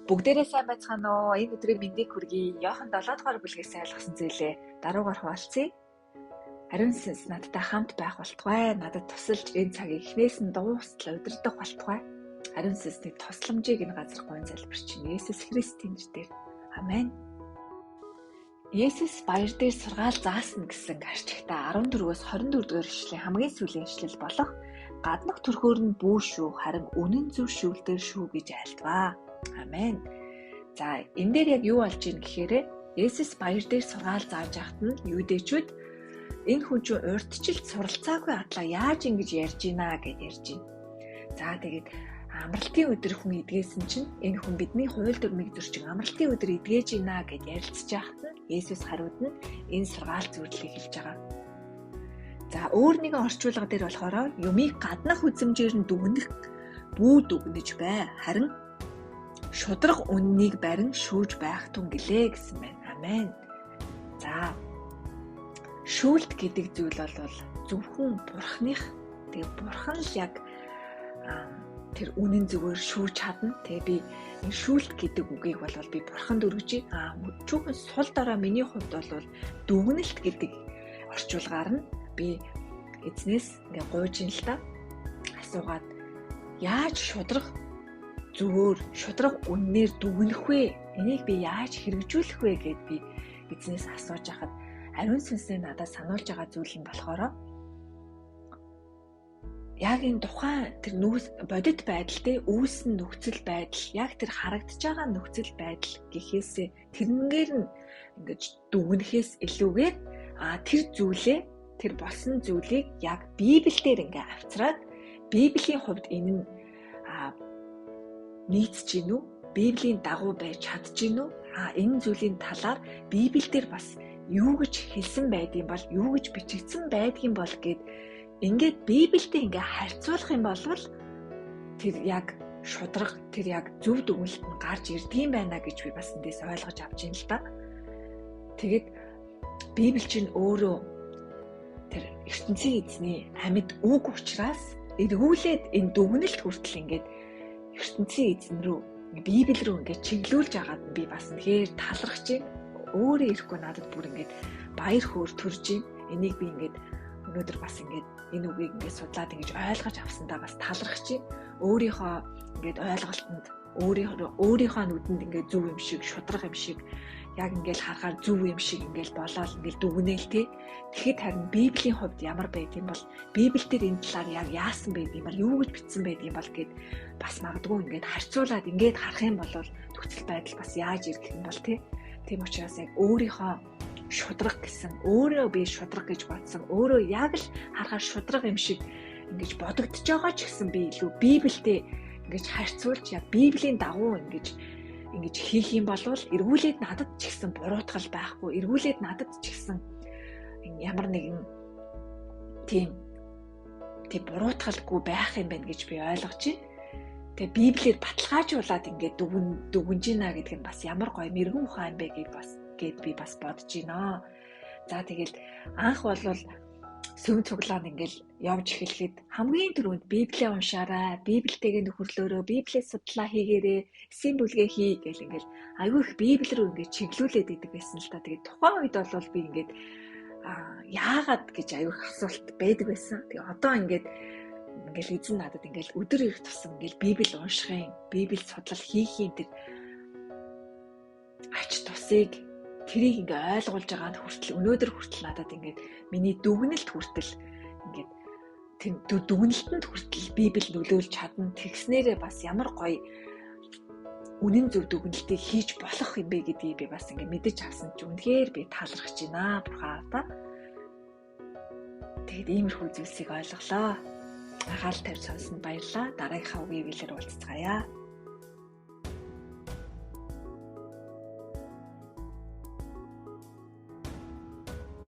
Бүгдээрээ сайн байцгаана уу? Энэ өдрийн мэндийг хүргэе. Йохан 7 дугаар бүлгээс ойлгосон зүйлээ даруугаар хуваалцъя. Ариун сүнс надтай хамт байх болтугай. Надад тусалж энэ цагийг эхнээс нь дуустал удирдах болтугай. Ариун сүнсний тусламжийг энэ газар гойн залбирч байна. Есүс Христийн нэрээр. Амен. Есүс баяр дээр сургаал заасан гэсэн арчигта 14-өөс 24 дугаар ишлэлийн хамгийн сүүлийн ишлэл болох гаднах төрхөөр нь бүү шүү, харин үнэн зөв шүүлтээр шүү гэж айлтваа. Амен. За энэ дээр яг юу болж ийн гэхээр Есүс баяр дээр сургаал зааж байхад нь юудэчүүд энэ хүн чинь урьдчилж суралцаагүй атлаа яаж ингэж ярьж ийна гэж ярьж байна. За тэгээд амралтын өдөр хүн идгээсэн чинь энэ хүн бидний хууль дүрмийг зөрчин амралтын өдөр идгээж ийна гэж ярилцж байхад нь Есүс хариуд нь энэ сургаал зөвлөлийг хэлж байгаа. За өөр нэгэн орчуулга дээр болохоор юмыг гаднах үзмжээр нь дүгнэх бүү дүгнэж бай. Харин шудраг үннийг барин шүүж байх тун гэлээ гэсэн байна. Амен. За шүүлт гэдэг зүйл бол зөвхөн бурхных. Тэгээ бурхан л яг тэр үнэн зүгээр шүүж чадна. Тэгээ би энэ шүүлт гэдэг үгийг бол би бурханд өргөж чүүхэн сул дараа миний хувьд бол дүгнэлт гэдэг орчуулгаар нь би эзнээс ингээ гуйж ин л та асуугаад яаж шудраг зөвөр шудраг үннээр дүгнэх вэ? Энийг би яаж хэрэгжүүлэх вэ гэд би эзнээс асууж байхад ариун сүнсээ надад сануулж байгаа зүйл нь болохоор яг энэ тухайн тэр бодит байдал те үүссэн нөхцөл байдал яг тэр харагдаж байгаа нөхцөл байдал гэхээсээ тэрнгээр нь ингэж дүгнэхээс илүүгээр тэр зүйлээ тэр болсон зүйлийг яг Библиэлд ингээ авчраад Библийн хувьд энэ нь нийцж гин үү? Библийн дагуу байж чадж гин үү? Энэ зүйлийн талаар Библиэлд бас юу гэж хэлсэн байдгийг бол юу гэж бичигдсэн байдгийг бол гэд ингээд Библиэд ингээ харьцуулах юм бол тэр яг шудраг тэр яг зөв дүгнэлт нь гарч ирдгийм байна гэж би бас эндээс ойлгож авч байна л да. Тэгээд Библи чинь өөрөө тэр ертөнцийн эзний амьд үг учраас эргүүлээд энэ дүгнэлт хүртэл ингээд ертөнцийн эзэн рүү Библи рүү ингээд чиглүүлж агаад би бас нэгээр талархаж байна. Өөрөө ирэхгүй надад бүр ингээд баяр хөөр төрж байна. Энийг би ингээд өнөөдөр бас ингээд энэ үгийг ингээд судлаад ингэж ойлгож авсандаа бас талархаж байна. Өөрийнхөө ингээд ойлголтод өөрийнхөө нүдэнд ингээд зөв юм шиг, шудраг юм шиг яг ингээд харахаар зөв юм шиг ингээд болоод ингээд дүгнээл тээ. Тэгэхэд харин Библийн хувьд ямар байдгийг бол Библиэлд энэ талаар яг яасан байдгийг бол юу гэж бичсэн байдгийг бол гэд бас магадгүй ингээд харьцуулаад ингээд харах юм бол нөхцөл байдал бас яаж ирэх юм бол тээ. Тийм учраас яг өөрийнхөө шудраг гэсэн өөрөө би шудраг гэж бодсон өөрөө яг л харахаар шудраг юм шиг ингэж бодогдож байгаа ч гэсэн би илүү Библиэд ингэж харьцуулж яг Библийн дагуу ингэж хийх юм бол эргүүлээд надад ч гэсэн буруутгал байхгүй эргүүлээд надад ч гэсэн ямар нэгэн тийм буруутгалгүй байх юм байна гэж би ойлгож байна. Тэгээ Библиэд баталгаажуулаад ингээд дүгнж гинэ гэдэг нь бас ямар гоё мэрэгэн ухаан юм бэ гэд би бас бодож байна. За тэгэл анх бол сүм цуглаанд ингээл явж эхлэхэд хамгийн түрүүнд Библийг уншаарай, Библитэйгээ нөхөрлөөрөө, Библийг судлаа хийгээрээ, эсийн бүлгээ хий гэл ингээл айгүй их Библи рүү ингээд чиглүүлээд идэг байсан л та. Тэгээд тухайн үед бол би ингээд яагаад гэж айгүй их асуулт байдаг байсан. Тэгээд одоо ингээд эзэн надад ингээл өдөр ирэх тусам ингээл Библи уншихын, Библи судлал хийхийн тэр ач тусыг тэрийг ингээ ойлгуулж байгаа нь хүртэл өнөөдөр хүртэл надад ингээд миний дүгнэлт хүртэл ингээд тэр дүгнэлтэнд хүртэл Библи нөлөөлж чадна. Тэгснээрээ бас ямар гоё үнэн зөв дүгнэлтийг хийж болох юм бэ гэдгийг би бас ингээ мэдэж авсан ч үнэхээр би талархаж байна бурхаата. Тэгэд иймэрхүү зүйлсийг ойлголоо. Анхаарал тавьж сонссонд баярлалаа. Дараагийнхаа үгийн хэлээр уулзцаая.